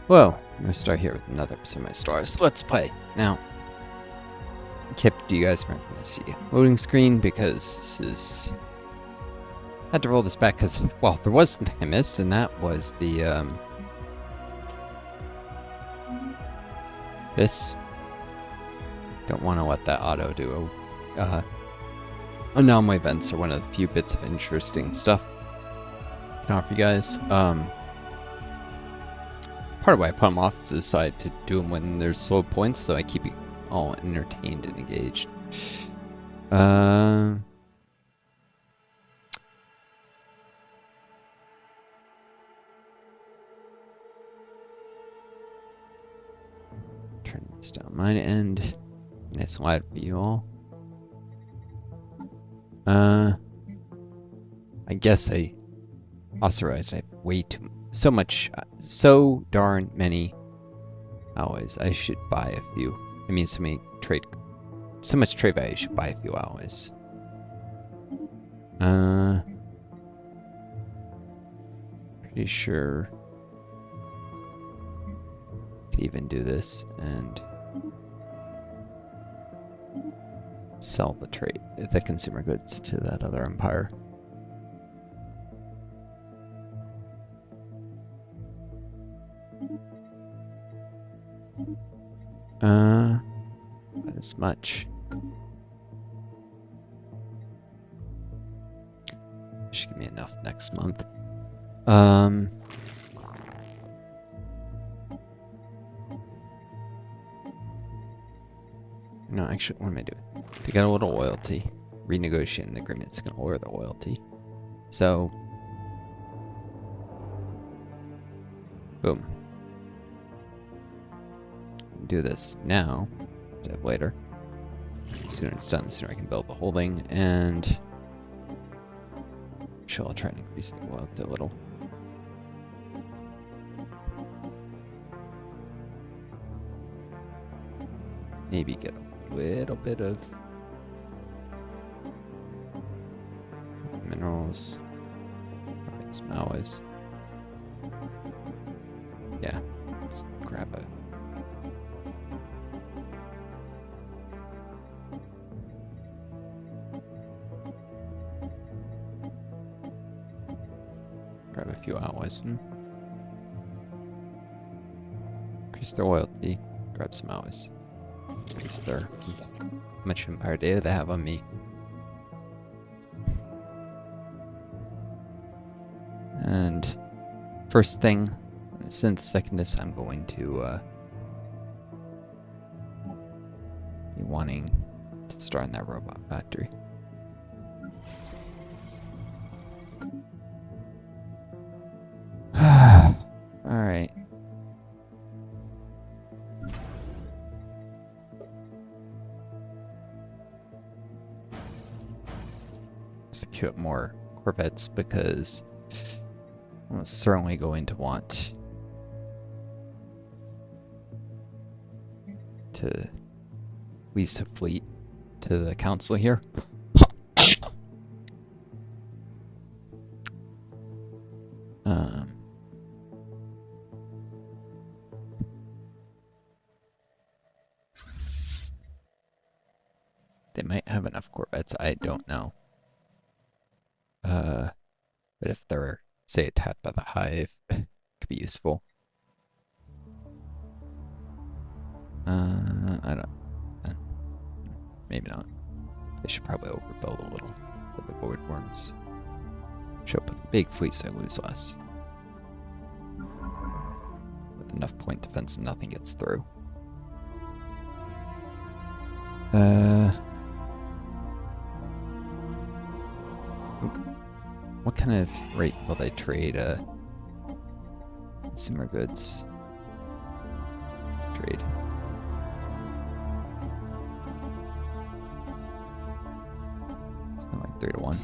Well, I'm gonna start here with another episode of my Stellaris Let's Play. Now, do you guys remember to see a loading screen? Because this is... I had to roll this back because, well, there was something I missed, and that was the, this. Don't want to let that auto do anomaly events are one of the few bits of interesting stuff I can offer you guys. Part of why I put them off is I decide to do them when there's slow points, so I keep you all entertained and engaged. To turn this down my end. Nice light for you all. I guess I also realized I have way too so darn many alloys. I should buy a few. I mean, so much trade value. I should buy a few alloys. Pretty sure to even do this and sell the consumer goods to that other empire. Not as much. Should give me enough next month. No, actually, what am I doing? They got a little loyalty. Renegotiating the agreement's gonna lower the loyalty. So, boom. Do this now instead of later. The sooner it's done, the sooner I can build the holding, and I'll try and increase the loyalty a little. Maybe get a little bit of minerals, some alloys. Yeah, just grab a few alloys and increase their loyalty, grab some alloys. Increase their how much empire data they have on me. And first thing, since secondus, I'm going to be wanting to start in that robot factory. Alright. Let's queue up more Corvettes because I'm certainly going to want to lease a fleet to the council here. They might have enough Corvettes, I don't know. But if they're, say, attacked by the hive, it could be useful. I don't... maybe not. They should probably overbuild a little for the void worms. Show up with a big fleet so I lose less. With enough point defense, nothing gets through. What kind of rate will they trade consumer goods? Trade. It's not like 3 to 1.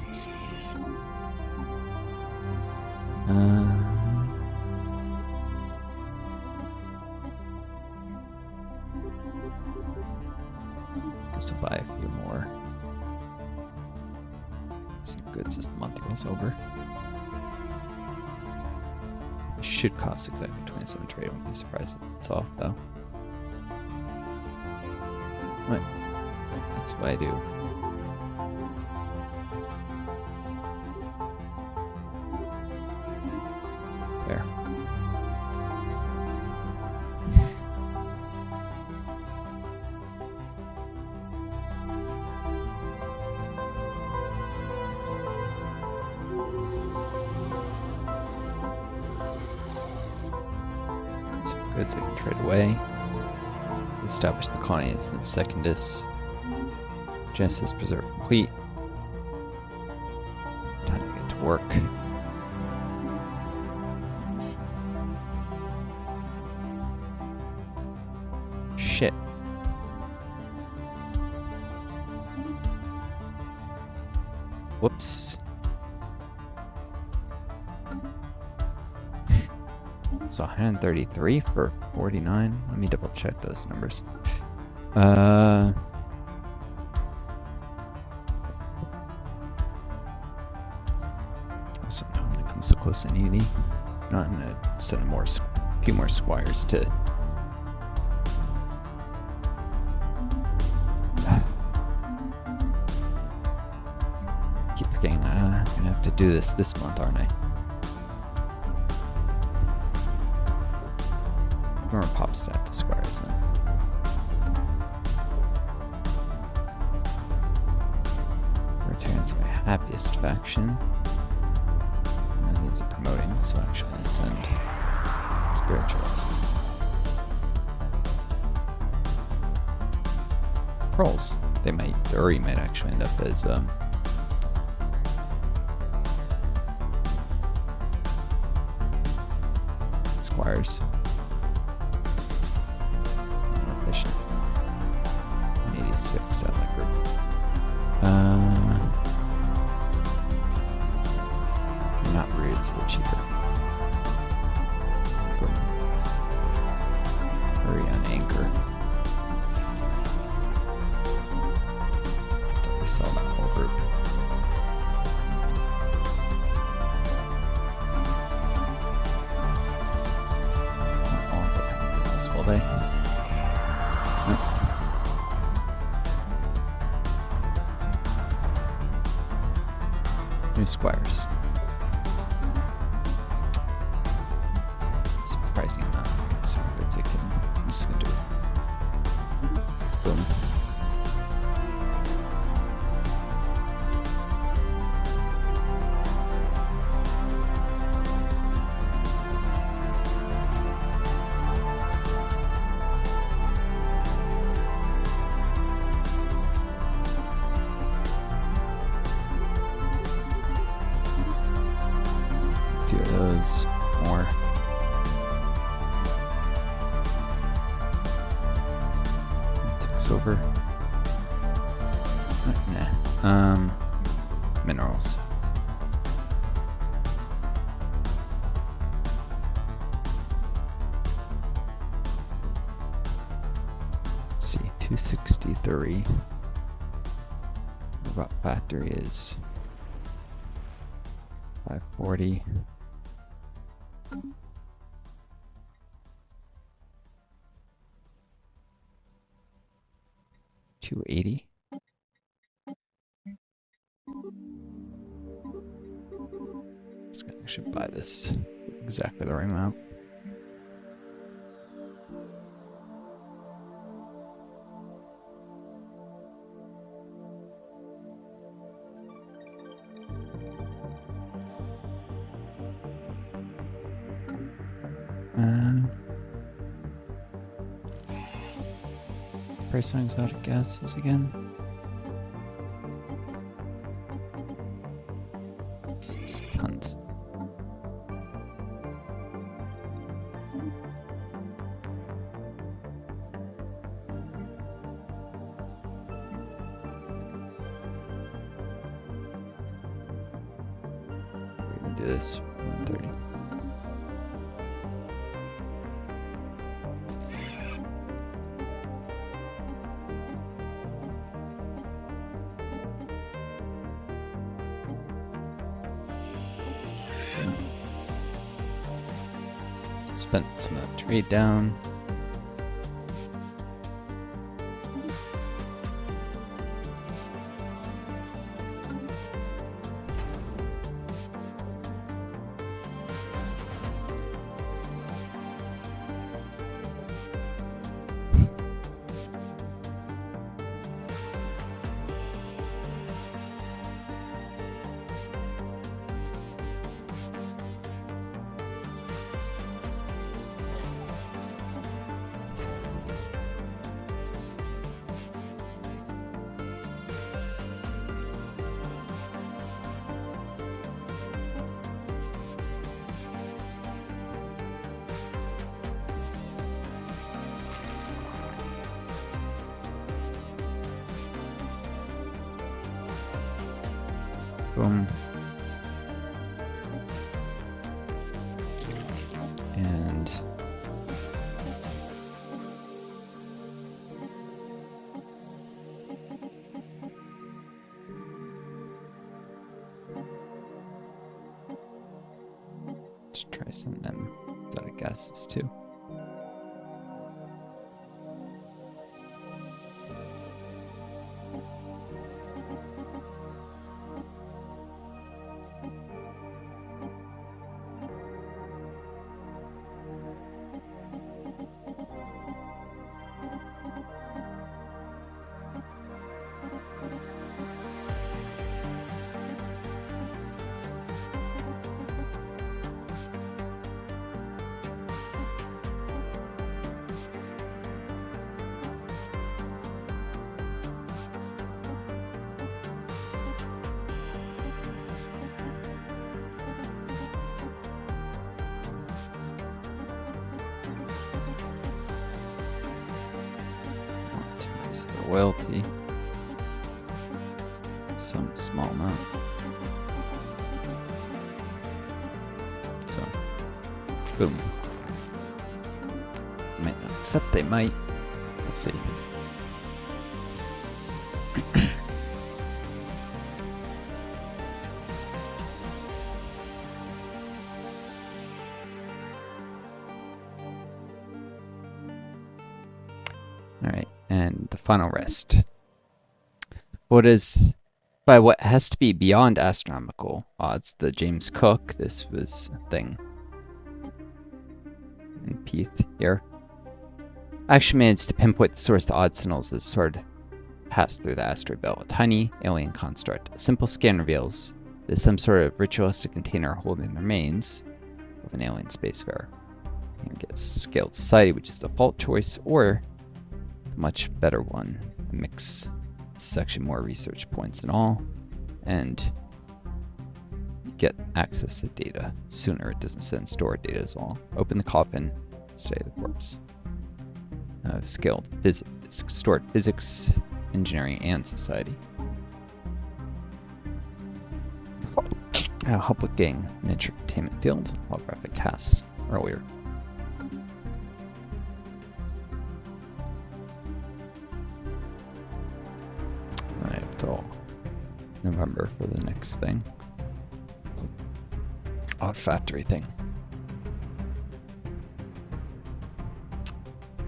Guess I'll buy a few more. Some goods as the month rolls over. should cost exactly 27 trade. I wouldn't be surprised if it's off though. But that's what I do. There. Some goods I can trade away. Establish the colony as the secondus. Genesis preserve complete. Time to get to work. Shit. Whoops. So 133 for 49. Let me double check those numbers. So now when it comes so close to 80, no, I'm gonna send a few more squires to. Keep forgetting. I'm gonna have to do this month, aren't I? More pop stat to squires then. Return to my happiest faction. And these are promoting, so actually I send spirituals. Pearls. They might, or you might actually end up as squires. 86 out of that group. Not rude, so they're cheaper. Boom. Hurry on anchor. Don't resell that whole group. Not all of the companies, will they? Nope. New squires. Surprising amount. So I'm just gonna do it. Boom. Those more. Takes over. Nah. Minerals. Let's see, 263. Robot factory is 540. 280. I should buy this exactly the right amount. Price on exotic gases again. Tons. We're gonna do this 130. spent some of the trade down. Boom. And just try some of them exotic gases too. The royalty, some small amount. So, boom. Might not accept, they might. We'll see. Alright, and the final rest. What is, by what has to be beyond astronomical odds, the James Cook, this was a thing. And Peath here. Actually managed to pinpoint the source of the odd signals that sort of pass through the asteroid belt. A tiny alien construct. A simple scan reveals there's some sort of ritualistic container holding the remains of an alien spacefarer. You can get Scaled Society, which is the default choice, or much better one, a mix. It's actually more research points and all, and you get access to data sooner. It doesn't send stored data as well. Open the coffin, study the corpse. Scaled stored physics, engineering, and society. Help with getting miniature containment fields and holographic casts earlier. I have till November for the next thing. Odd factory thing.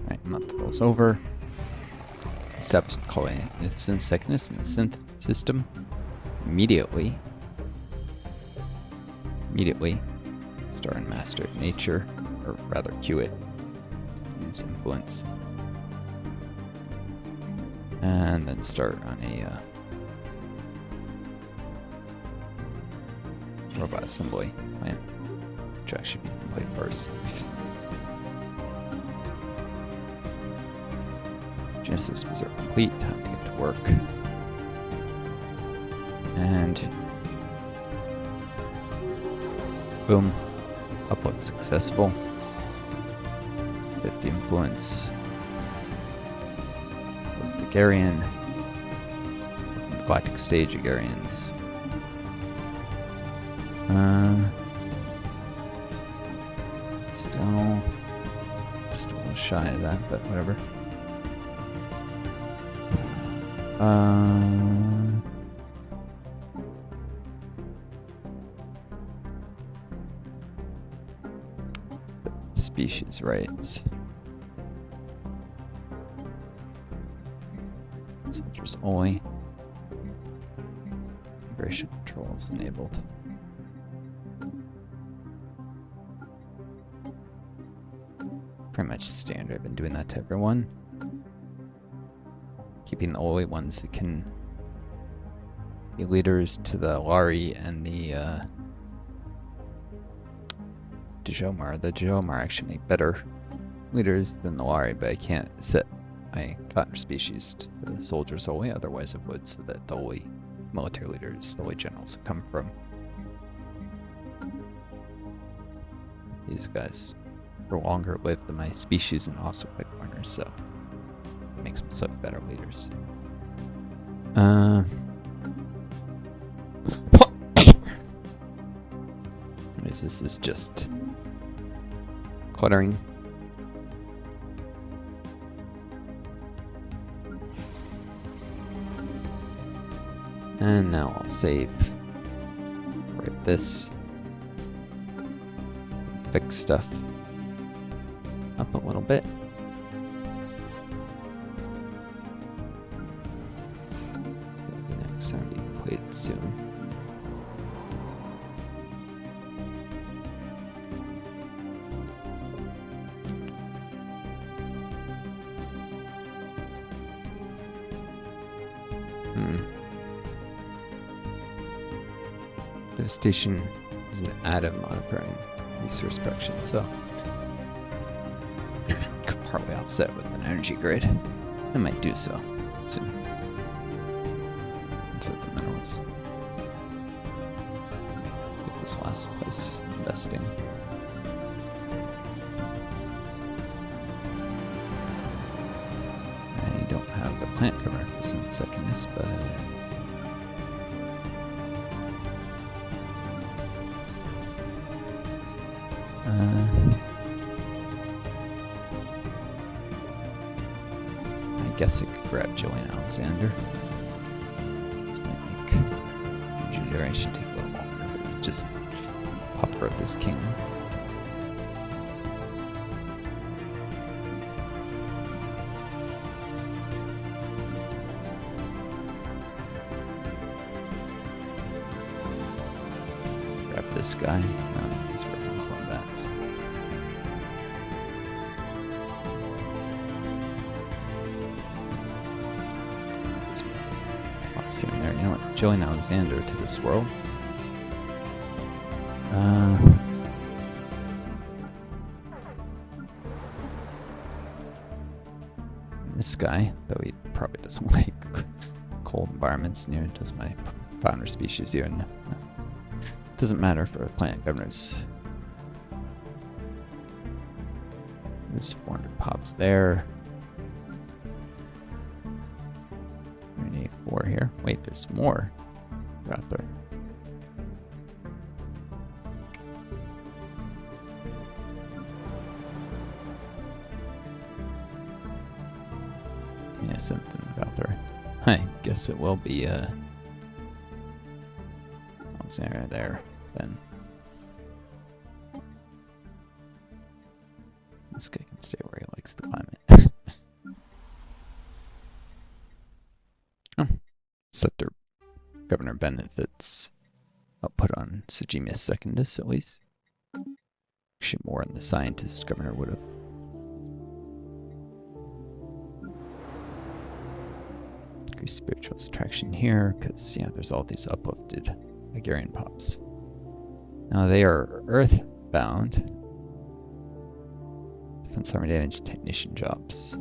Alright, month goes over. Establish the calling synth sickness in the synth system. Immediately start and master nature, or rather cue it. Use influence. And then start on a robot assembly plan, which actually be complete first. Genesis reserve complete, time to get to work. And boom, upload successful. 50 influence. Garian, galactic stage Agarians. Still shy of that, but whatever. species rights. Soldiers only. Integration controls enabled. Pretty much standard. I've been doing that to everyone. Keeping the only ones that can be leaders to the Lari and the Djomar. The Djomar actually make better leaders than the Lari, but I can't set my founder species to the soldiers only, otherwise it would, so that the only military leaders, the only generals come from these guys are longer lived than my species and also quick learners, so it makes them so better leaders. This is just cluttering. And now I'll save right this. Fix stuff up a little bit. Next time be completed soon. Devastation is an atom modifying resource production, so could partly offset with an energy grid. I might do so soon. Into the minerals. Get this last place investing. I don't have the plant cover for secondness, but I guess I could grab Julian Alexander. This might make future generation take a little longer, but it's just pop up this king. Grab this guy. No, he's working on combats. Here and there. You know what? Julian Alexander to this world. This guy, though he probably doesn't like cold environments near does my founder species here, and doesn't matter for planet governors. There's 400 pops there. 4 here. Wait, there's more out there. Yeah, something out there. I guess it will be Alexander there then. This guy can stay where he likes the climate. Set their governor benefits output on Sejimius Secundus, at least. Actually, more than the scientist governor would have. Increase spiritual attraction here, because, yeah, there's all these uplifted Hungarian pops. Now, they are earthbound. Defense armor damage technician jobs.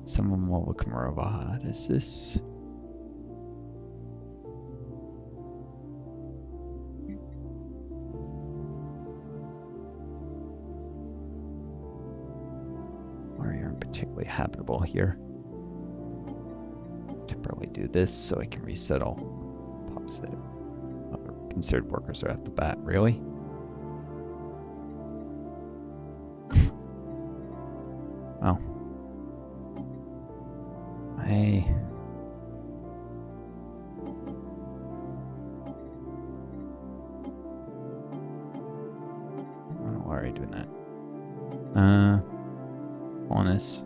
Someone will become a robot. Is this? Warrior aren't particularly habitable here. Temporarily do this so I can resettle. Pops that other considered workers are at the bat. Really? Well. Why are you doing that? Honest.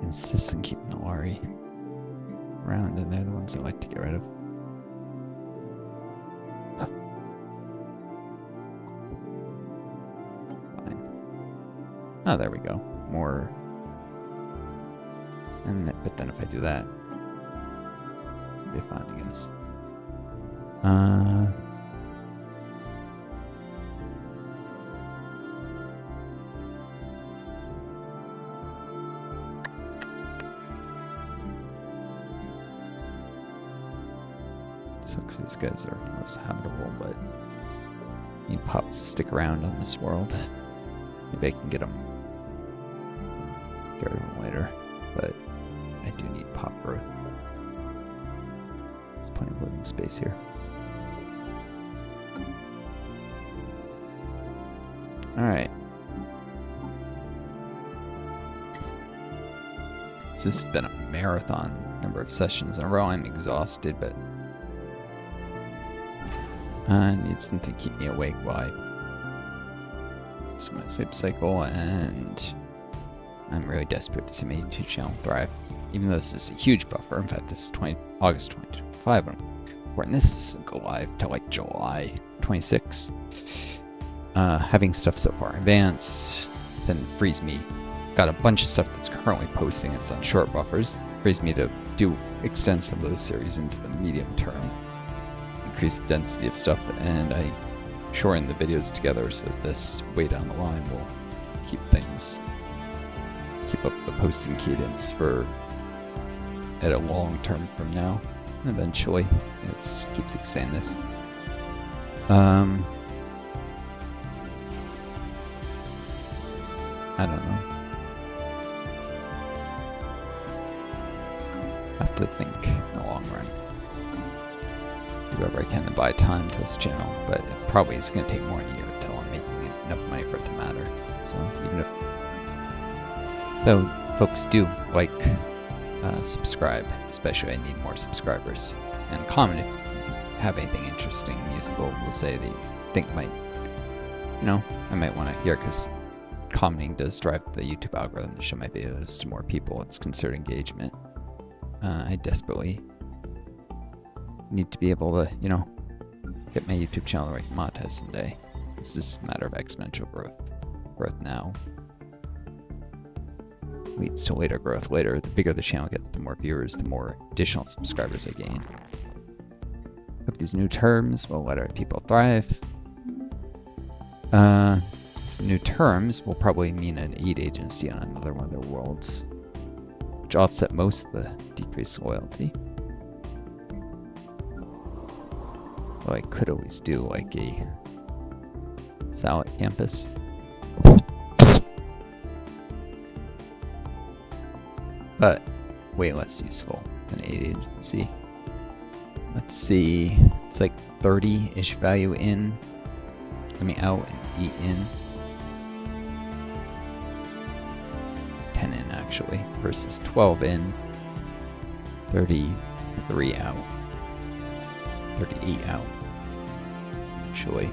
Insists on keeping the Lari around, and they're the ones I like to get rid of. Fine. Oh, there we go. More. But then if I do that, it'll be fine, I guess. Sucks these guys are less habitable, but need pops to stick around on this world. Maybe I can get rid of them later, but I do need pop growth. There's plenty of living space here. Alright. So this has been a marathon number of sessions in a row. I'm exhausted, but I need something to keep me awake while I my sleep cycle, and I'm really desperate to see my YouTube channel thrive. Even though this is a huge buffer, in fact this is August 2025 when I'm recording this, doesn't go live till like July 26. Having stuff so far advanced then frees me. Got a bunch of stuff that's currently posting, it's on short buffers, frees me to extend some of those series into the medium term. Increase the density of stuff, and I shorten the videos together so that this way down the line will keep up the posting cadence for at a long term from now. Eventually, it keeps extending this. I don't know. I have to think in the long run. Do whatever I can to buy time to this channel, but it probably is going to take more than a year until I'm making enough money for it to matter. So even if though folks do like subscribe, especially I need more subscribers, and comment if you have anything interesting, useful, we'll say that you think might, I might want to hear, because commenting does drive the YouTube algorithm to show my videos to more people. It's considered engagement. I desperately need to be able to, get my YouTube channel where I can monetize someday. This is a matter of exponential growth. Growth now leads to later growth later. The bigger the channel gets, the more viewers, the more additional subscribers I gain. Hope these new terms will let our people thrive. These new terms will probably mean an aid agency on another one of their worlds, which will offset most of the decreased loyalty. Well, I could always do like a Salad campus. But way less useful than aid agency. Let's see, it's like 30-ish value in, out and eat in. 10 in actually, versus 12 in, 33 out, 38 out, actually.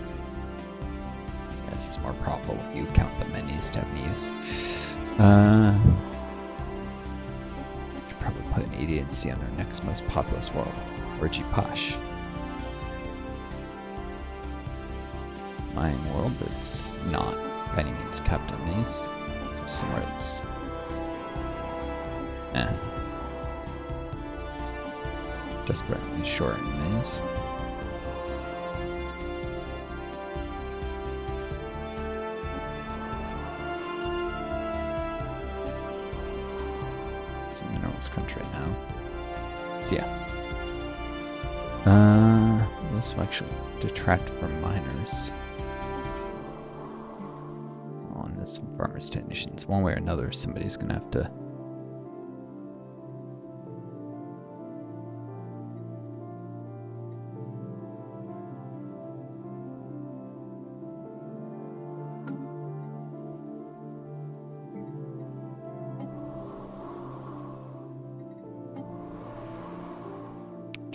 This is more profitable if you count the menus to have menus. Should probably put an agency on their next most populous world, Orgy Posh. Mine world that's not by any means kept on menus. So somewhere it's desperately short in menus. Minerals country now. So yeah. This will actually detract from miners. On this farmers technicians. One way or another, somebody's gonna have to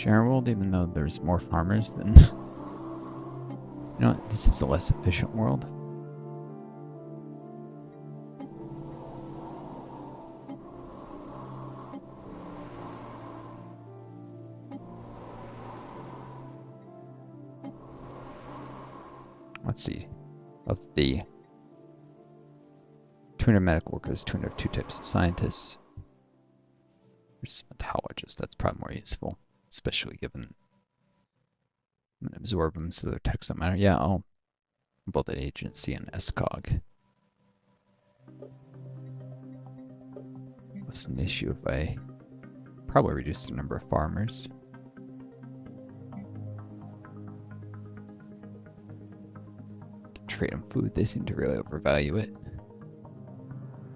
general world, even though there's more farmers than... You know what? This is a less efficient world. Let's see. Of the 200 medical workers, 202 types of scientists. There's ontologists. That's probably more useful, especially given I'm going to absorb them so their text don't matter. Yeah, I'll build an agency in SCOG. What's an issue if I probably reduce the number of farmers? Trade them food. They seem to really overvalue it.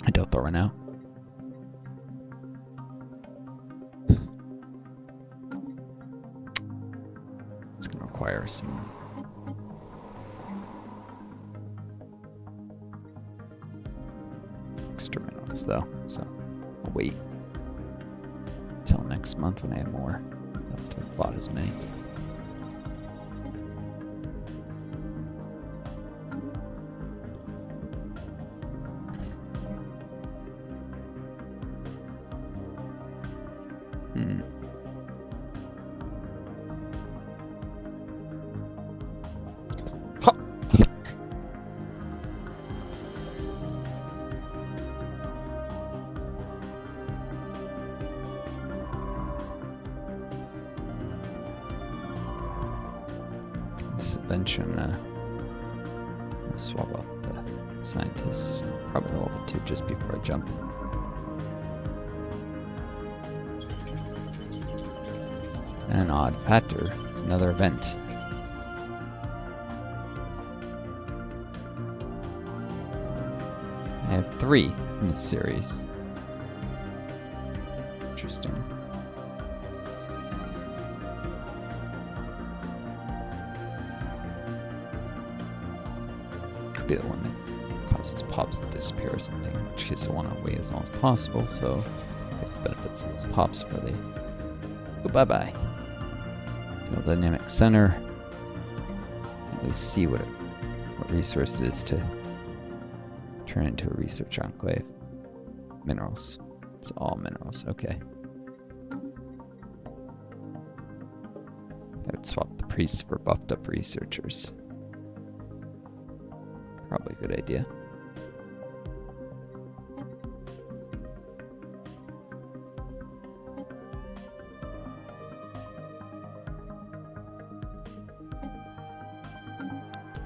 I doubt they'll run out. It's going to require some extra minerals, though, so I'll wait until next month when I have more. I don't have to plot as many. Subvention, I'll swap off the scientists, probably level 2 just before I jump. An odd factor, another event. I have 3 in this series. Interesting. Be the one that causes pops to disappear or something, in which case I want to wait as long as possible, so get the benefits of those pops before they go bye-bye. The dynamic center, at least see what resource it is to turn into a research enclave. Minerals. It's all minerals, okay. I would swap the priests for buffed up researchers. Probably a good idea.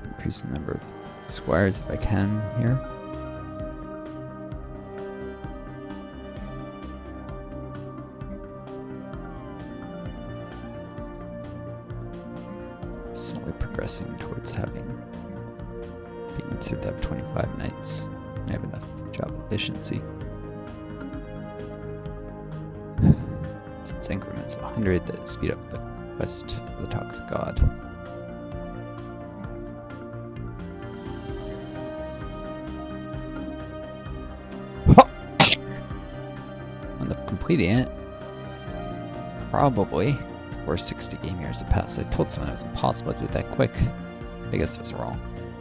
Increase the number of squires if I can here. Slowly progressing towards having being considered to have 25 knights. I have enough job efficiency. Since increments of 100 that speed up the quest for the toxic god. End up completing it. Probably before 60 game years have passed. I told someone it was impossible to do it that quick. I guess I was wrong.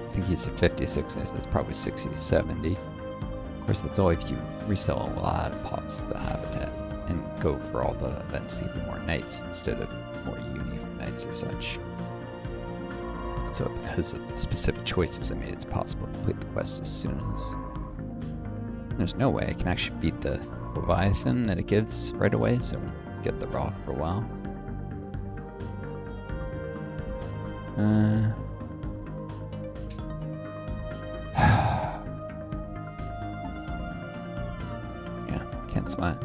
I think he said 56, and that's probably 60 to 70. Of course, that's only if you resell a lot of pops to the habitat and go for all the events to get more knights instead of more uni knights or such. So because of the specific choices I made, it's possible to complete the quest as soon as... There's no way I can actually beat the Leviathan that it gives right away, so get the rock for a while. Yeah, cancel that.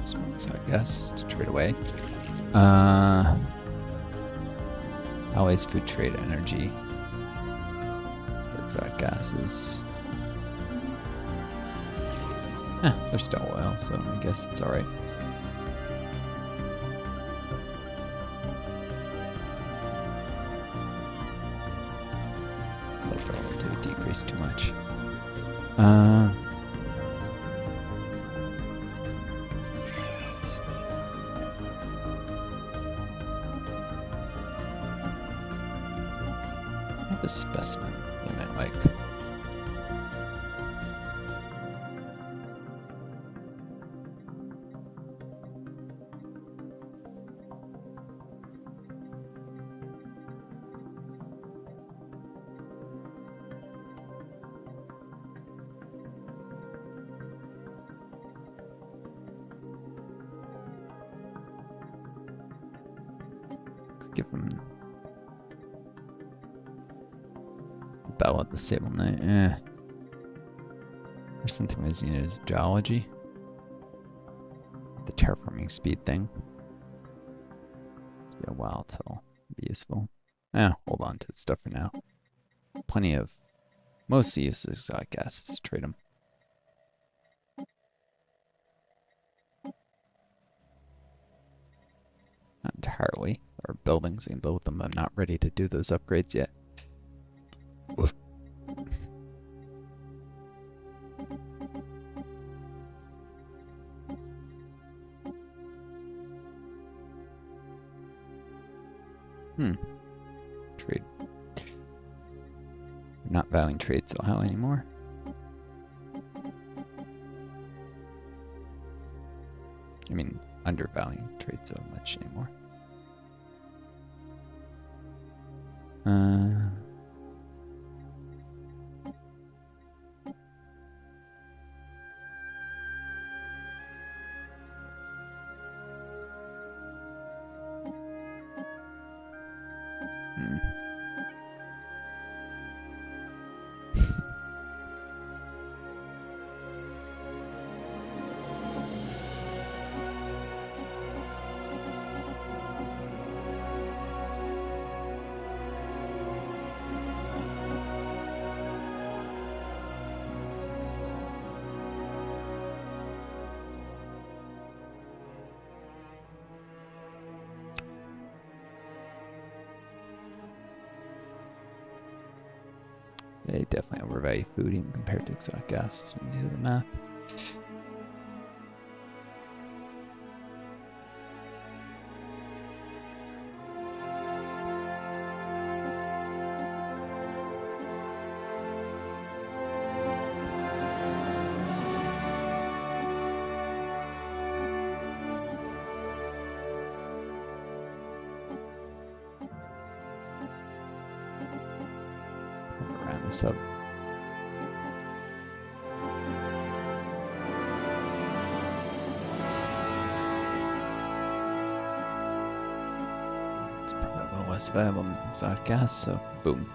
So I guess to trade away. Always food trade energy. exotic gases. They're still oil, so I guess it's alright. To decrease too much. I have a specimen you might like. Give him the bell at the stable night. Or something as neat as geology. The terraforming speed thing. It's been a while till it'll be useful. Hold on to the stuff for now. Plenty of mostly useless exotic gases to trade them. Not entirely. There are buildings I can build with them. I'm not ready to do those upgrades yet. Trade. Not valuing trade so high anymore. I mean, undervaluing trade so much anymore. They definitely overvalue food even compared to exotic gases when you do the math. This up. It's probably a little less valuable than exotic gas, so boom.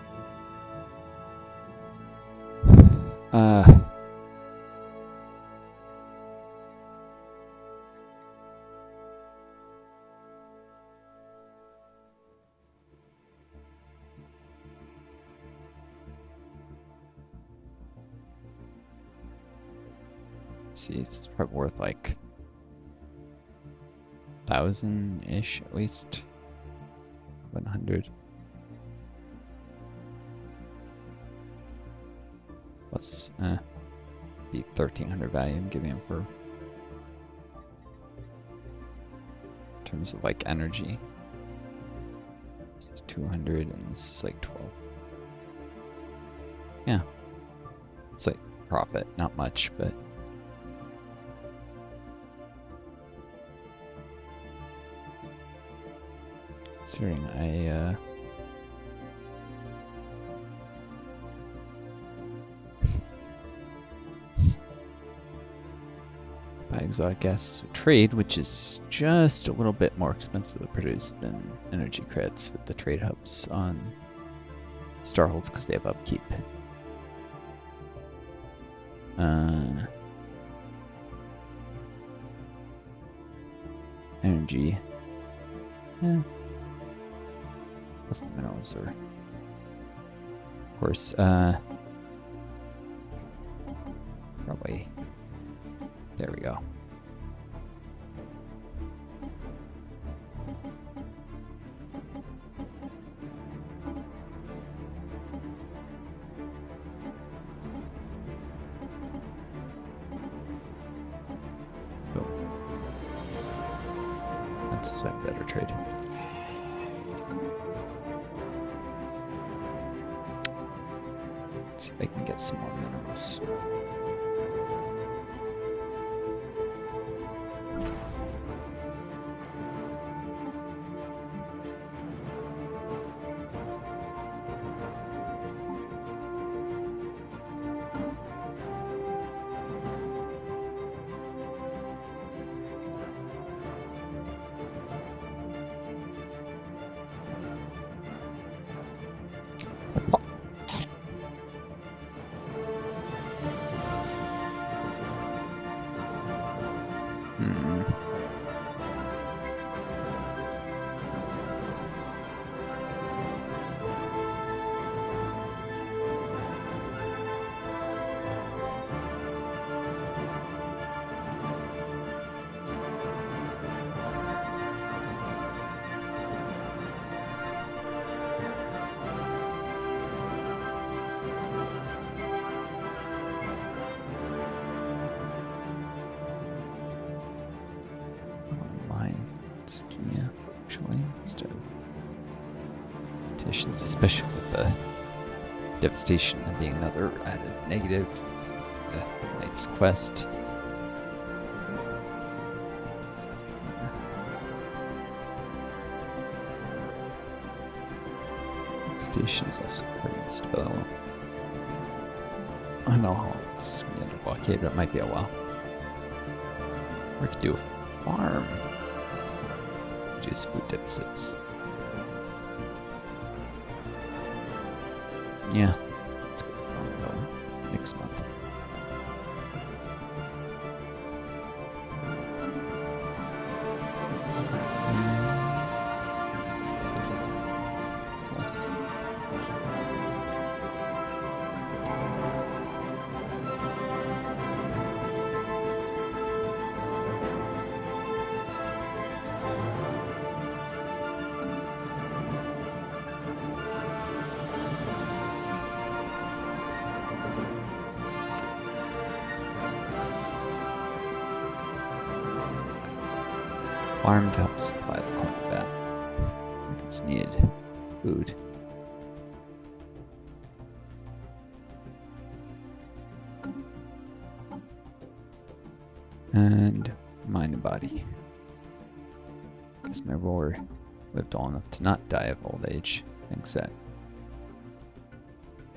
See, it's probably worth like 1,000-ish at least. 100. Let's be 1,300 value I'm giving him for in terms of like energy. This is 200 and this is like 12. Yeah. It's like profit, not much, but considering I buy exotic gases with trade, which is just a little bit more expensive to produce than energy credits with the trade hubs on Starholds because they have upkeep. Energy. Yeah. Plus the minerals are, of course, way. There we go. That's a better trade. Let's see if I can get some more minerals. Especially with the devastation and being another added negative. The Knight's Quest. Station is also pretty instable. I don't know how long it's going to end a blockade, but it might be a while. Or I could do a farm. Reduce food deficits. Yeah, let's go next month. Farm to help supply the combat. It's needed. Food. And mind and body. Guess my roar lived long enough to not die of old age. Thanks that.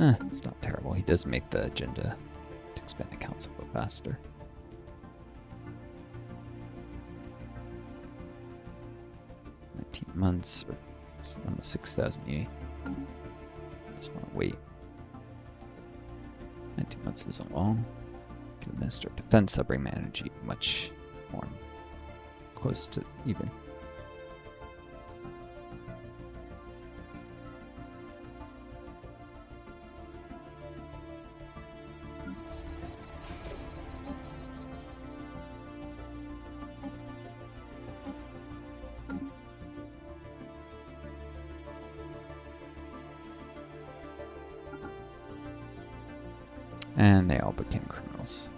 It's not terrible. He does make the agenda to expand the council a bit faster. Months or almost 6,000 EA. Just want to wait. 19 months isn't long. Can administer defense. I'll bring my energy much more close to even. And they all became criminals.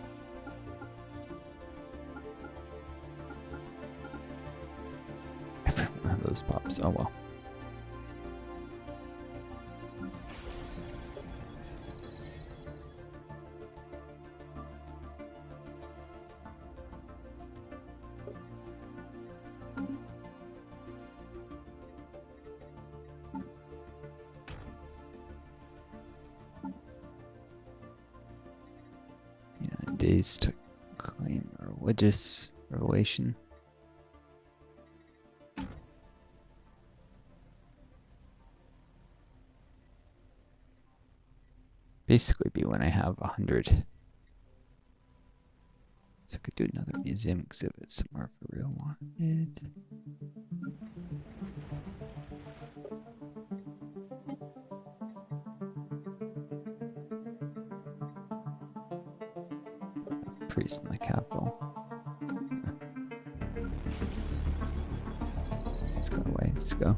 Every one of those pops. Oh well. Days to claim a religious revelation. Basically be when I have 100. So I could do another museum exhibit somewhere for real wanted. priest in the capital. Let's go away. Let's go.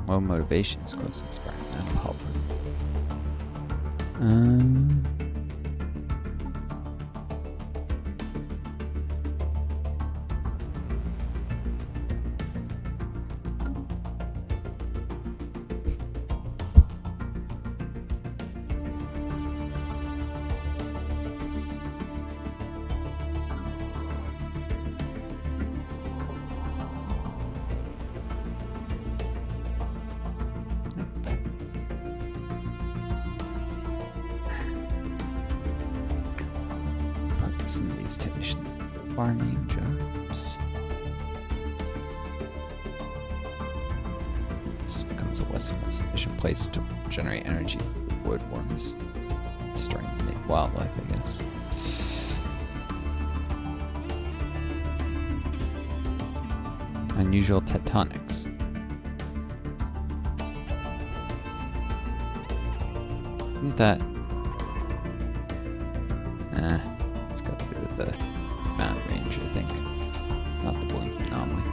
Low motivation is close to expiring. Not a helper. Some of these technicians farming jobs. This becomes a less and less efficient place to generate energy as the wood warms, destroying the wildlife, I guess. Unusual tectonics. Isn't that? Let's go through with the mountain range, I think. Not the blinking anomaly.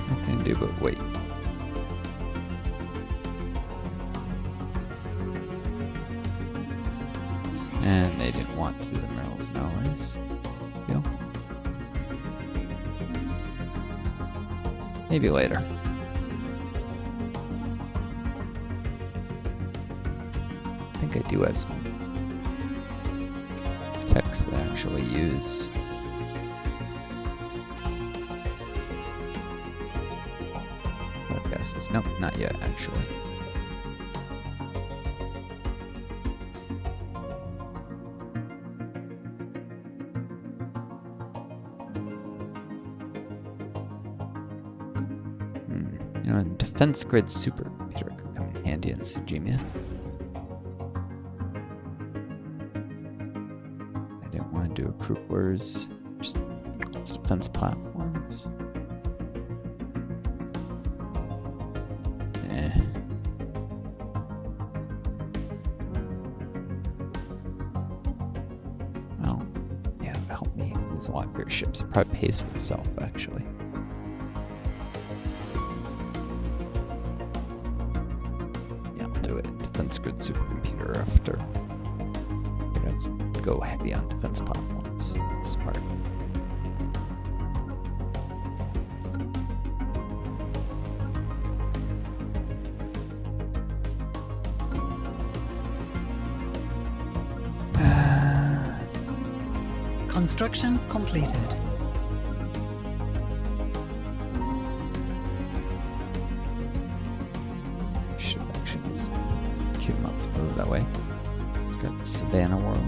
Nothing to do but wait. And they didn't want to do the minerals nowadays. Feel? Maybe later. I think I do have some text that I actually use. Nope, not yet, actually. You know, a defense grid supercomputer could come in handy in Sujimia. I didn't want to do a crew quarters, just defense platforms. A lot of your ships. It probably pays for itself, actually. Yeah, I'll do it. Defense grid supercomputer after. Go heavy on defense platforms. This part. Construction completed. Should actually just queue them up to go that way. It's got the Savannah world,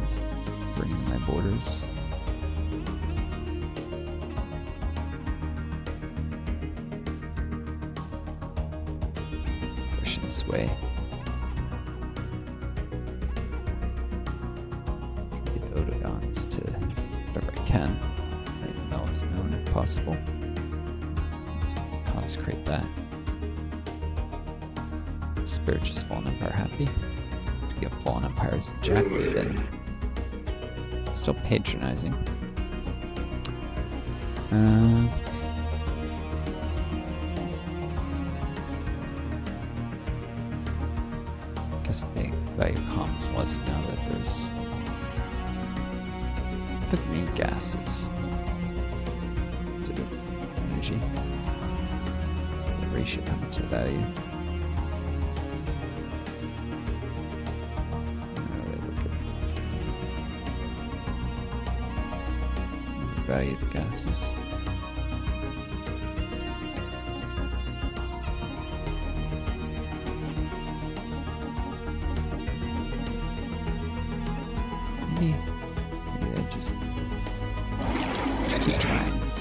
bringing my borders. Pushing this way. Get the Odagons to whatever I can. Make the melatonin if possible. Consecrate that. Spirituous Fallen Empire happy. To get Fallen Empire's Jack Raven. Still patronizing. Guess they value comms less now that there's the green gases. Energy. The ratio, how much they value. Value the gases.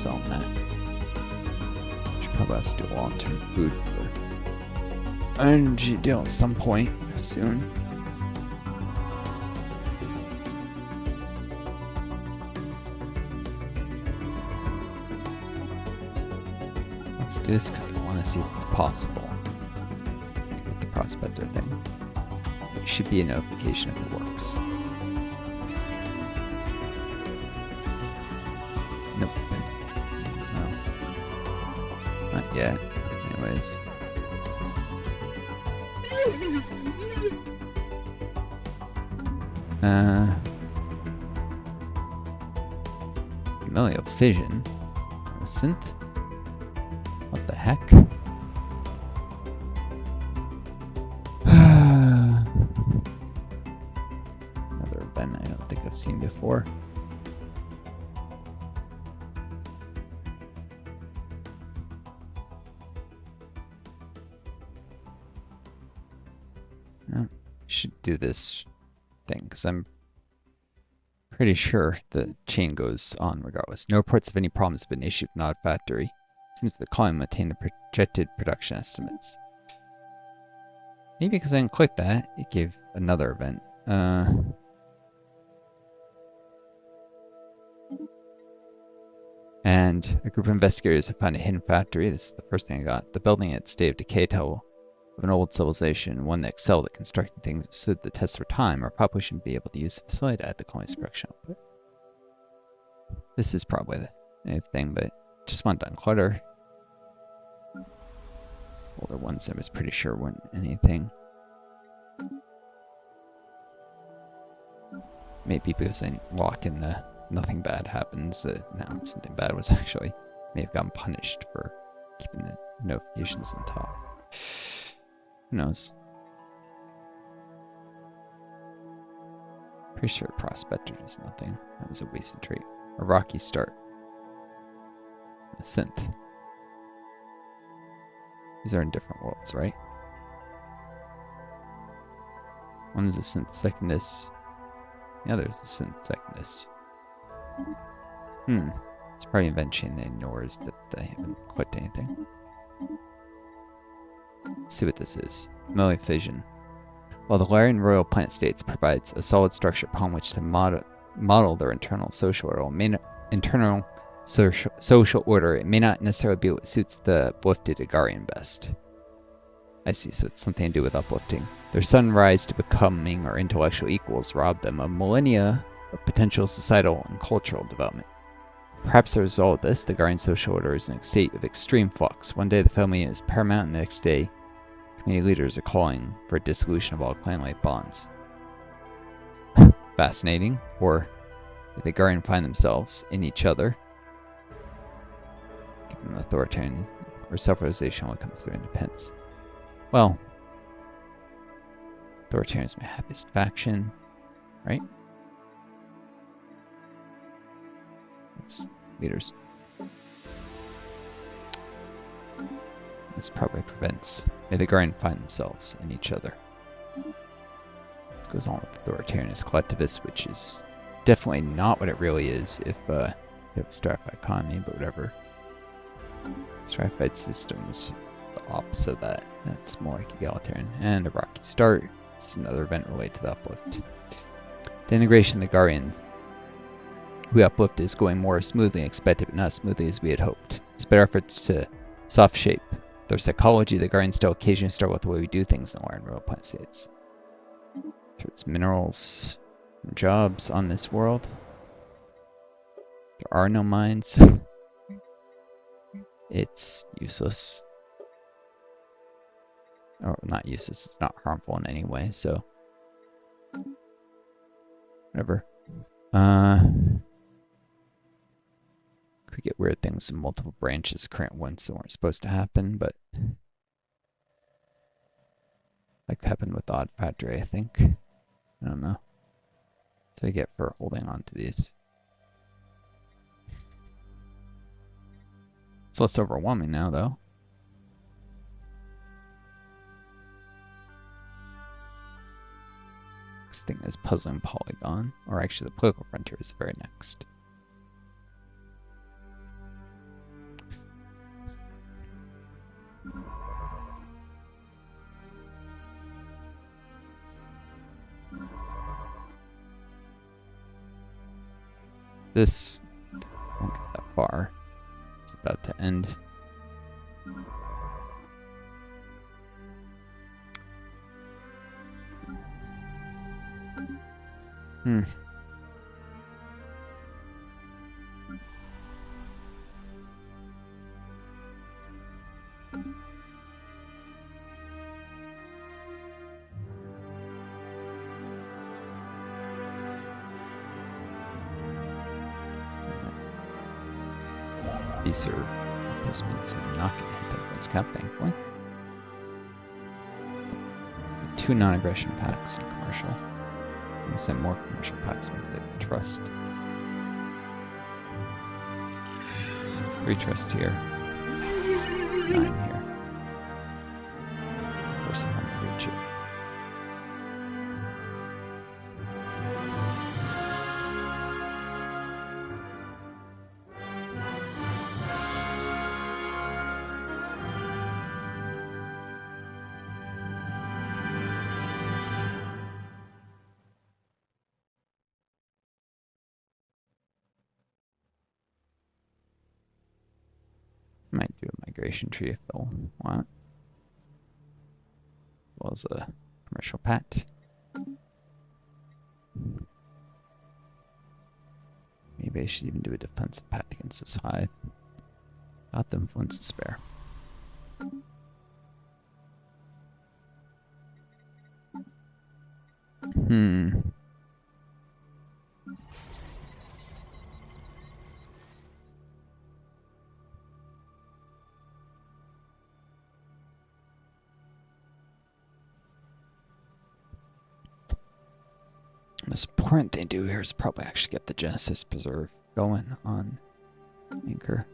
selling that. Should probably also do a long-term food for energy deal at some point soon. Let's do this because I want to see if it's possible. Get the prospector thing. It should be a notification if it works. Nope. No. Not yet. Anyways. Familial fission. A synth? What the heck? Another event I don't think I've seen before. No, should do this thing because I'm pretty sure the chain goes on regardless. No reports of any problems have been issued from the factory. Seems the column maintained the projected production estimates. Maybe because I didn't click that, it gave another event. And a group of investigators have found a hidden factory. This is the first thing I got. The building in its state of decay tell of an old civilization, one that excelled at constructing things that stood the test of time. Our population would be able to use the facility to add the colony's production output. This is probably the thing, but just want to unclutter. Older ones I was pretty sure weren't anything. Maybe because I lock in the nothing bad happens. No, something bad was actually may have gotten punished for keeping the notifications on top. Who knows? Pretty sure Prospector is nothing. That was a wasted trait. A rocky start. A synth. These are in different worlds, right? One is a synth secondus. The other is a synth secondus. It's probably an event chain that ignores that they haven't clicked anything. Let's see what this is. Familial fission. While the Galarian royal planet states provides a solid structure upon which to model their internal social order, it may not necessarily be what suits the uplifted Agarian best. I see, so it's something to do with uplifting. Their sudden rise to becoming or intellectual equals robbed them of millennia of potential societal and cultural development. Perhaps as a result of this, the Agarian social order is in a state of extreme flux. One day the family is paramount, and the next day community leaders are calling for a dissolution of all clan-like bonds. Fascinating. Or if the Agarian find themselves in each other, given authoritarian or self-realization when it comes to independence. Well, authoritarian is my happiest faction, right? It's leaders. This probably prevents may the Guardian find themselves in each other. This goes on with authoritarianist collectivists, which is definitely not what it really is if you have a stratified economy, but whatever. Stratified systems, the opposite of that. That's more like egalitarian. And a rocky start. This is another event related to the uplift. The integration of the Guardians we uplift is going more smoothly than expected, but not as smoothly as we had hoped. Despite our efforts to soft shape their psychology, the Guardians still occasionally struggle with the way we do things in the Iron Royal Planet States. Through its minerals and jobs on this world, there are no mines. It's useless. Or not useless, it's not harmful in any way, so whatever. Could get weird things in multiple branches, current ones that weren't supposed to happen, but like happened with the Odd Factory, I think. I don't know. So I get for holding on to these. It's less overwhelming now, though. Next thing is puzzling polygon, or actually the political frontier is the very next. this won't get that far. It's about to end. These are, this means I'm not going to hit everyone's cap, thankfully. 2 non-aggression packs in commercial. I'm going to send more commercial packs means they can trust. 3 trust here. 9 here. First one to reach it. Might do a migration tree if they'll want. As well as a commercial pet. Maybe I should even do a defensive pet against this hive. Got them once to spare. The most important thing to do here is probably actually get the Genesis Preserve going on Anchor.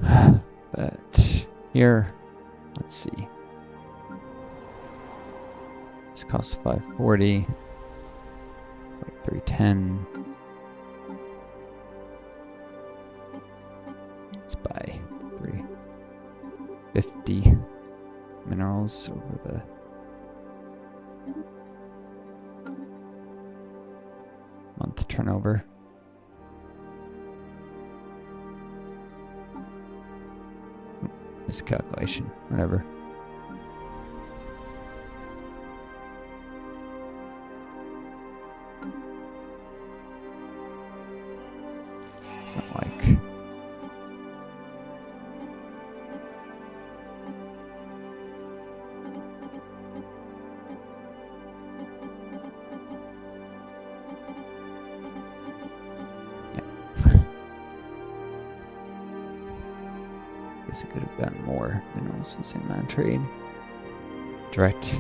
But here, let's see. This costs 540, like 310. Let's buy 350 minerals over the month turnover. Miscalculation, whatever. It's not like I could have gotten more minerals with same man trade. Direct.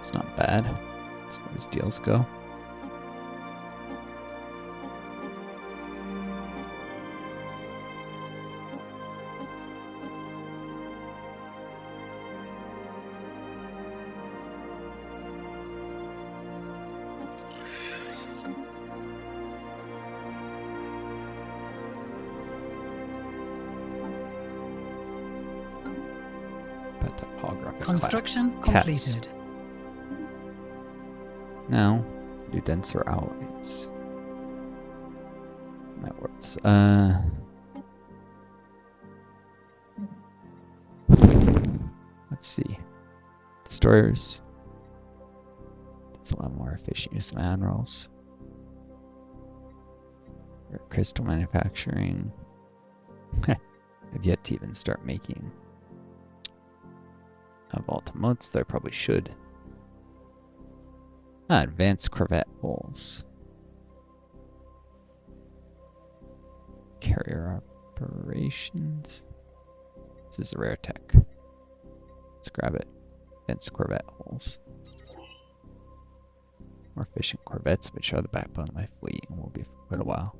It's not bad as far as deals go. But topographic Construction class. completed. Now, do denser outlets. That works. Let's see. Destroyers. It's a lot more efficient use of minerals. Crystal manufacturing. I've yet to even start making vault motes, though I probably should. Advanced corvette hulls. Carrier operations. This is a rare tech. Let's grab it. Advanced corvette hulls. More efficient corvettes, which are the backbone of my fleet and will be for quite a while.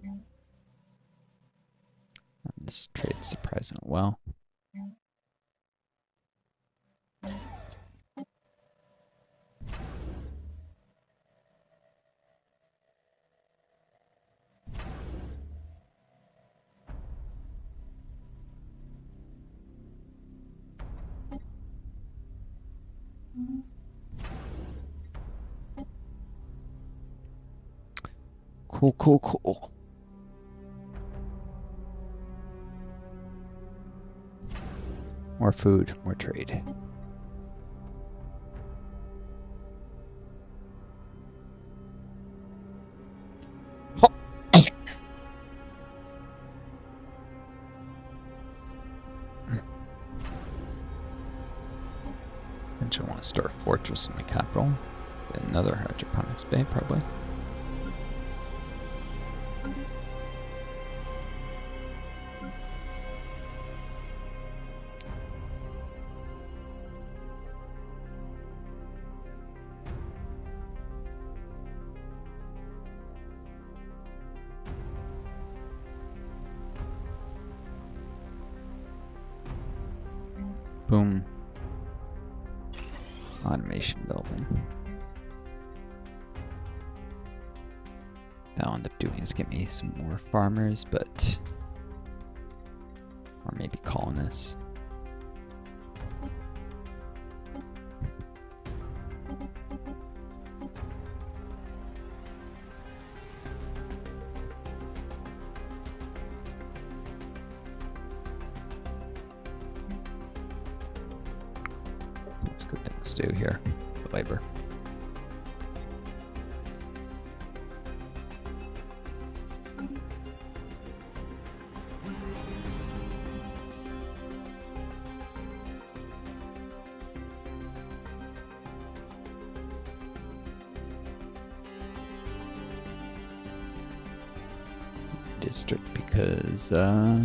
And this trade's surprisingly well. Cool, cool, cool. More food, more trade. I want to start a fortress in the capital. Another hydroponics bay, probably. Boom. Automation building. That I'll end up doing is get me some more farmers, but or maybe colonists. That's good things to do here. The labor. District because a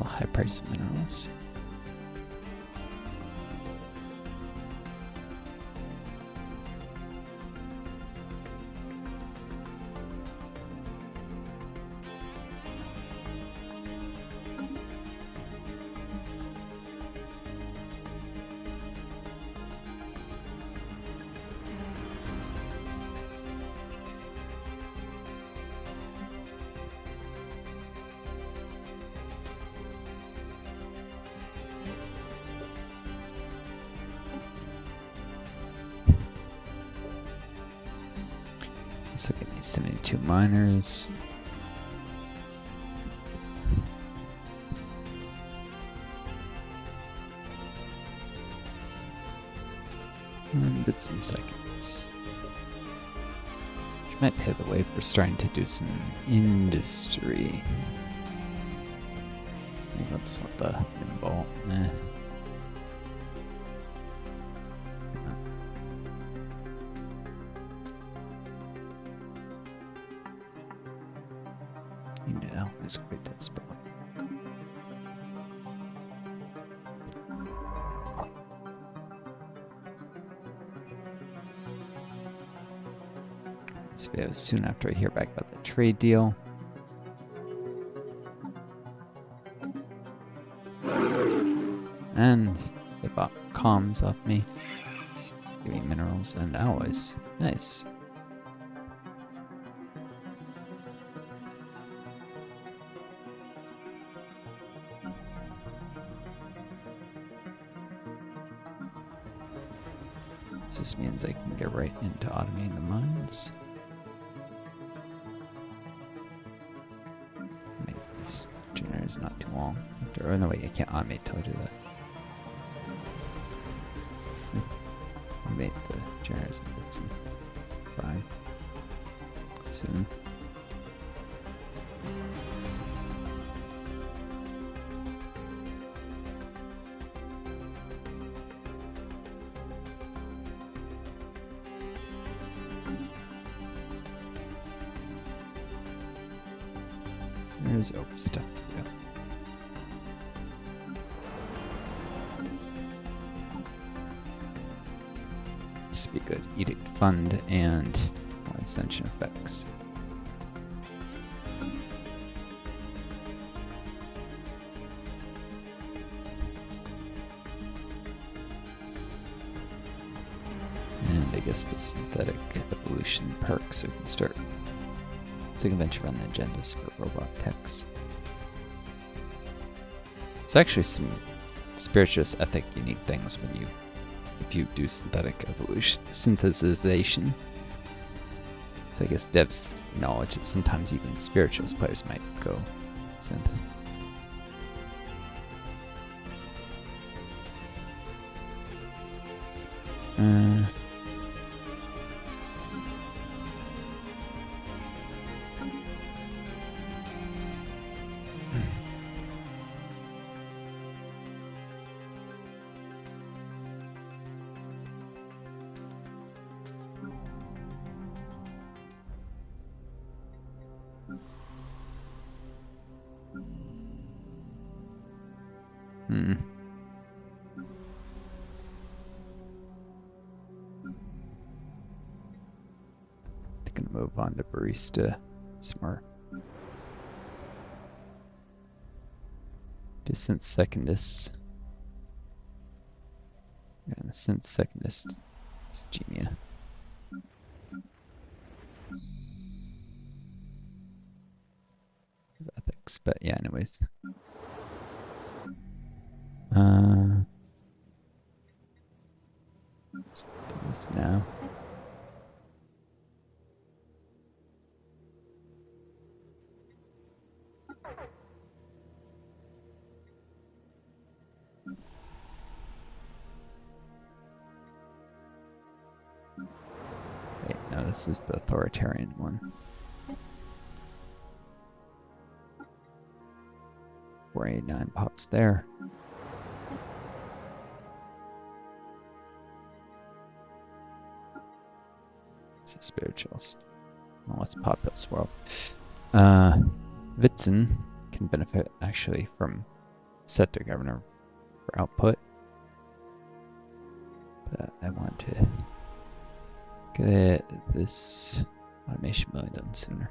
high price of minerals. Let's look at these 72 miners. Bits and seconds. Which might pave the way for starting to do some industry. Maybe I'll just let the nimble. That's great. That's spell. This video is soon after I hear back about the trade deal. And they bought comms off me, giving minerals and alloys. Nice. This means I can get right into automating the mines. Make these generators not too long. Oh no, wait, I can't automate till I do that. Automate the generators and get some prime soon. There's always stuff to do. This would be good. Edict Fund and Ascension Effects. And I guess the synthetic evolution perk, so we can start. So we can venture on the agendas for robot techs. There's actually some spirituous ethic unique things when you, if you do synthetic evolution, synthesization. So I guess devs acknowledge that sometimes even spiritualist players might go synth. Gonna move on to barista smart. Distant secondist. And the synth secondist is Genia. Ethics, but yeah, anyways. Let's do this now. Wait, no, this is the authoritarian one. 489 pops there. It's a spiritualist. Well, it's populous world. Vitzen can benefit actually from Sector Governor for output. But I want to get this automation really done sooner.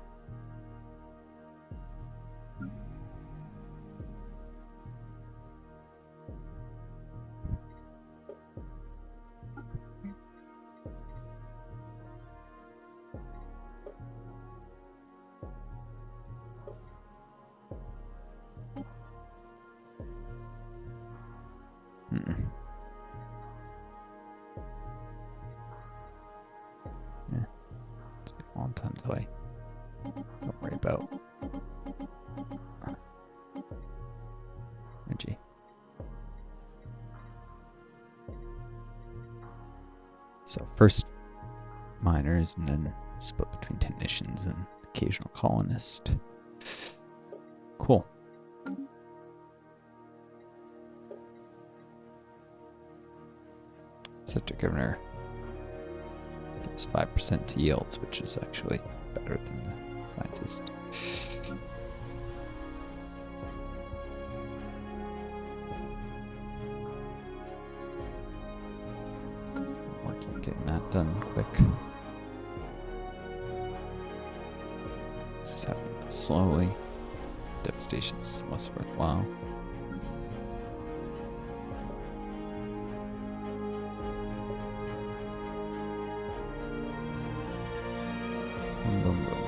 Long time delay. Don't worry about energy. So first miners and then split between technicians and occasional colonist. Cool. Sector Governor gives 5% to yields, which is actually better than the scientist. Working on getting that done quick. This is happening slowly. Devastation's less worthwhile. Boom, boom, boom.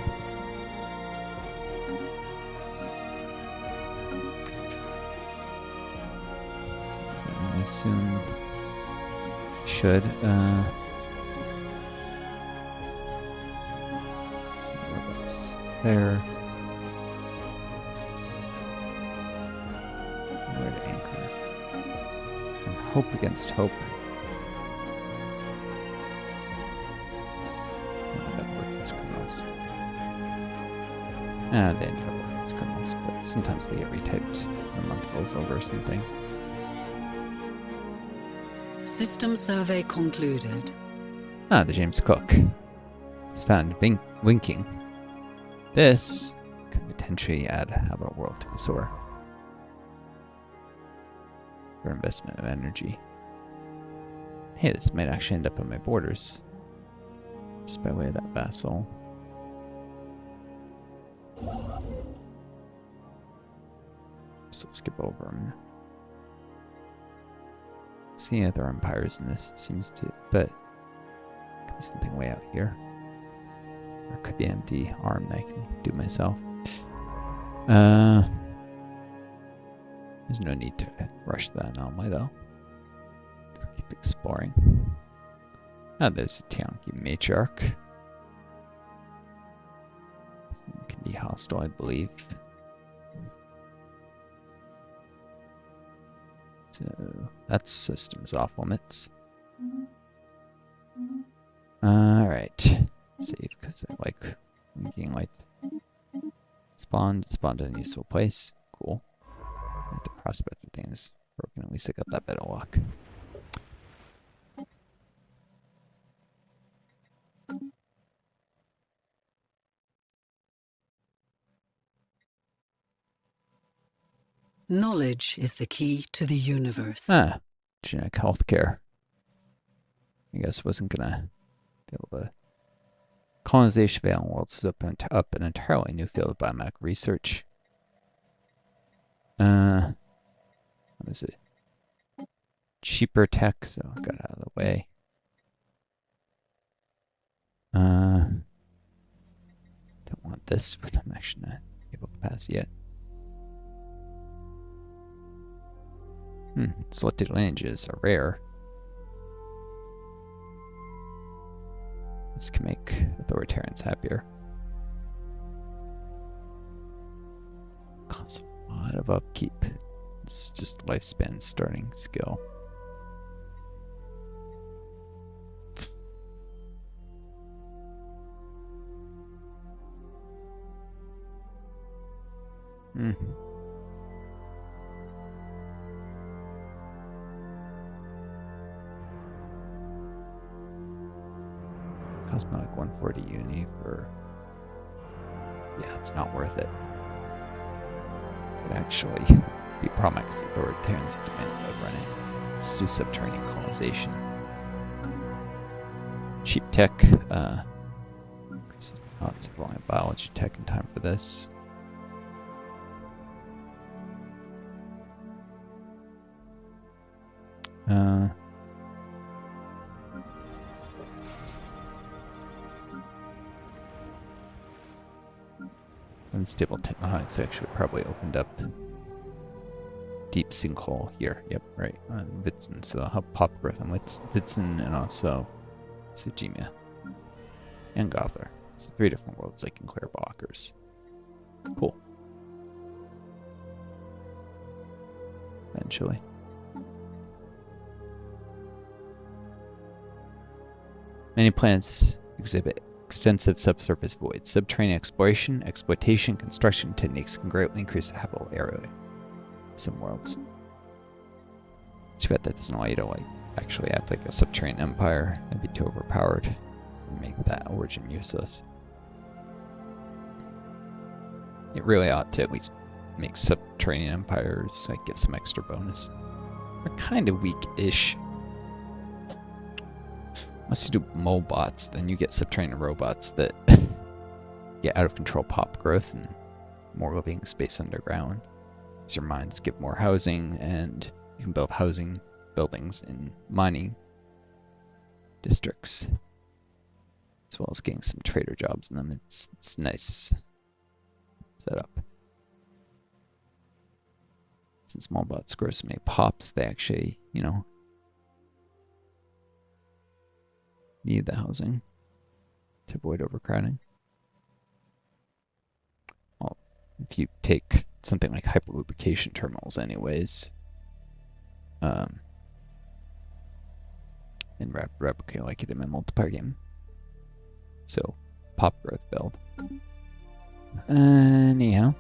So soon should some robots there. Where to anchor? And hope against hope. They ended up working as criminals, but sometimes they get retyped when a month goes over or something. System survey concluded. The James Cook is found winking. This could potentially add a habitable world to Azor. For investment of energy. Hey, this might actually end up on my borders. Just by way of that vassal. So let's skip over them. See other empires in this, it seems to, but could be something way out here. Or it could be an empty arm that I can do myself. There's no need to rush that anomaly though. Just keep exploring. Ah, there's a Tianki matriarch. This thing can be hostile, I believe. So that system's off limits. Alright. Save, because I like thinking like spawned in a useful place. Cool. Like the prospector thing is broken, at least I got that bit of luck. Knowledge is the key to the universe. Ah, genetic healthcare. I guess wasn't gonna be able to. Colonization of alien worlds has opened up an entirely new field of biomedical research. What is it? Cheaper tech, so I got out of the way. Don't want this, but I'm actually not able to pass yet. Selected lineages are rare. This can make authoritarians happier. Costs a lot of upkeep. It's just lifespan starting skill. Cost me like 140 uni for. Yeah, it's not worth it. But actually, be a problem because authoritarians demand of running. Let's do subterranean colonization. Cheap tech. Increases odds of rolling biology tech in time for this. Unstable technologies actually probably opened up deep sinkhole here. Yep, right. On Vitsen, so I'll have pop growth on Vitsen and also Sujimia and Gothar. So 3 different worlds I can clear blockers. Cool. Eventually. Many planets exhibit extensive subsurface voids. Subterranean exploration, exploitation, construction techniques can greatly increase the habitable area of some worlds. Too bad that doesn't allow you to actually have like a subterranean empire. That'd be too overpowered and make that origin useless. It really ought to at least make subterranean empires like get some extra bonus. They're kind of weak-ish. Unless you do mole bots, then you get subterranean robots that get out of control pop growth and more living space underground. Because your mines give more housing, and you can build housing buildings in mining districts, as well as getting some trader jobs in them. It's nice setup. Since mole bots grow so many pops, they actually, need the housing to avoid overcrowding. Well, if you take something like hyperlubrication terminals anyways, and replicate like it in my multiplayer game. So, pop growth build. Anyhow.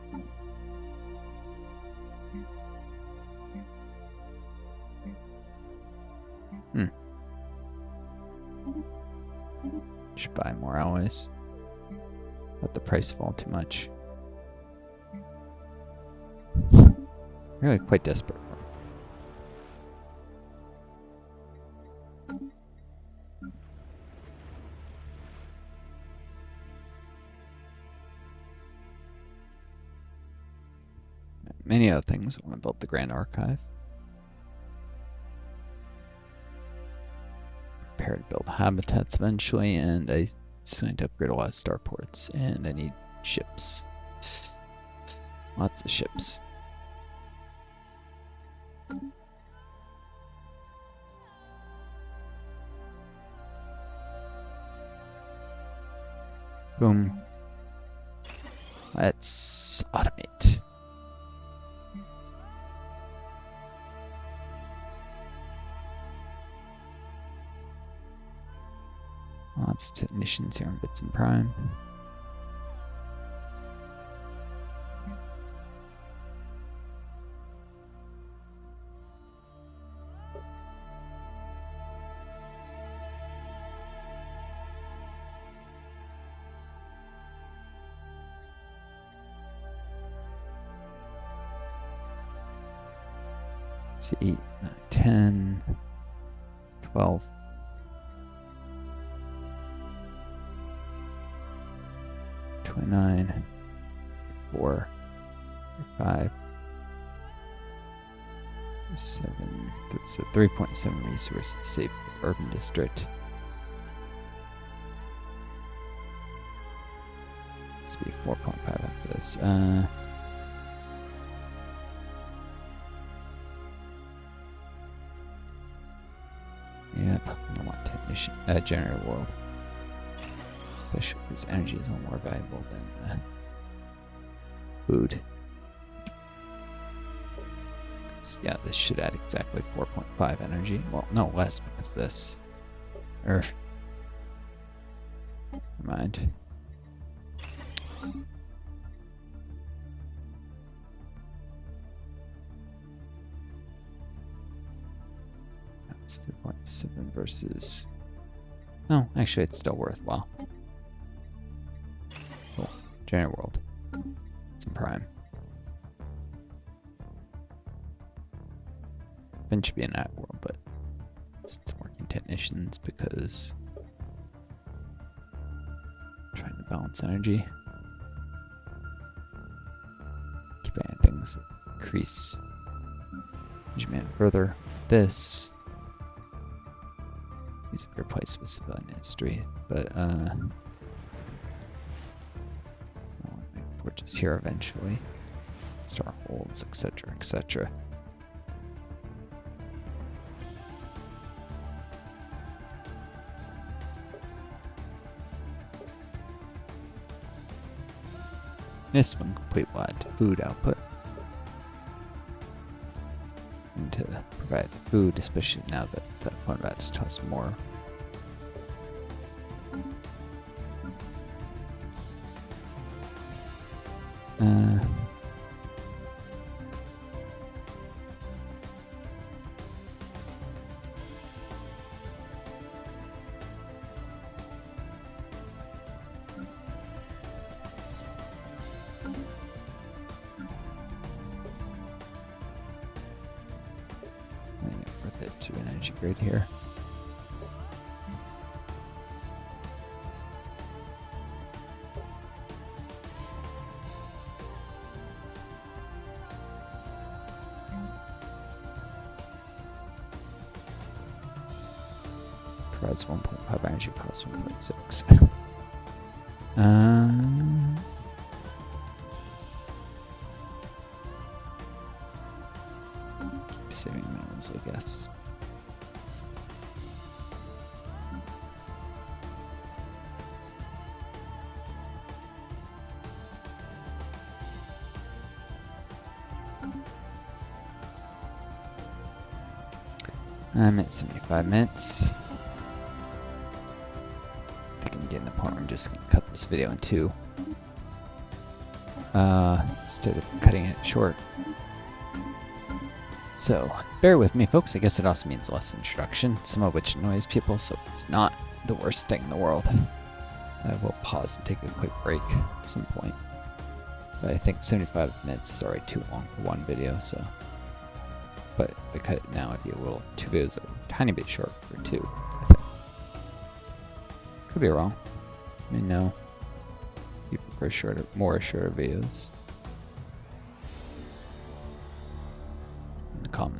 Should buy more alloys. Let the price fall too much. Really quite desperate. Many other things. I want to build the Grand Archive. Prepare to build habitats eventually, and I still need to upgrade a lot of starports, and I need ships. Lots of ships. Boom. Let's automate. Lots of technicians here on Bits and Prime. Let's see, 8, 9, 10, 12. 29, 4, 5, 7, so 3.7 resources saved for the urban district. This will be 4.5 after this. Yep, I don't want technician, generator world. Especially because energy is a little more valuable than food. Yeah, this should add exactly 4.5 energy. Well, no, less because this. Never mind. That's 3.7 versus... No, actually it's still worthwhile. Cool. Generator world. Some prime. Then should be an at world, but it's working technicians because I'm trying to balance energy. Keep adding things that increase energy demand further. This needs to be replaced with civilian industry, but I'll make forges here eventually. Star holds, etc., etc. This one complete will add to food output. And to provide the food, especially now that the fun vats cost more. Worth it to an energy grid here. Provides 1.5 energy, costs 1.6. Saving minerals, I guess. I'm at 75 minutes. I think I'm getting the point where I'm just going to cut this video in two. Instead of cutting it short. So, bear with me, folks. I guess it also means less introduction, some of which annoys people, so it's not the worst thing in the world. I will pause and take a quick break at some point. But I think 75 minutes is already too long for one video, so But if I cut it now, it'd be a little, 2 videos are a tiny bit short for 2, I think. Could be wrong. I mean, no. You prefer more shorter videos. In the comments.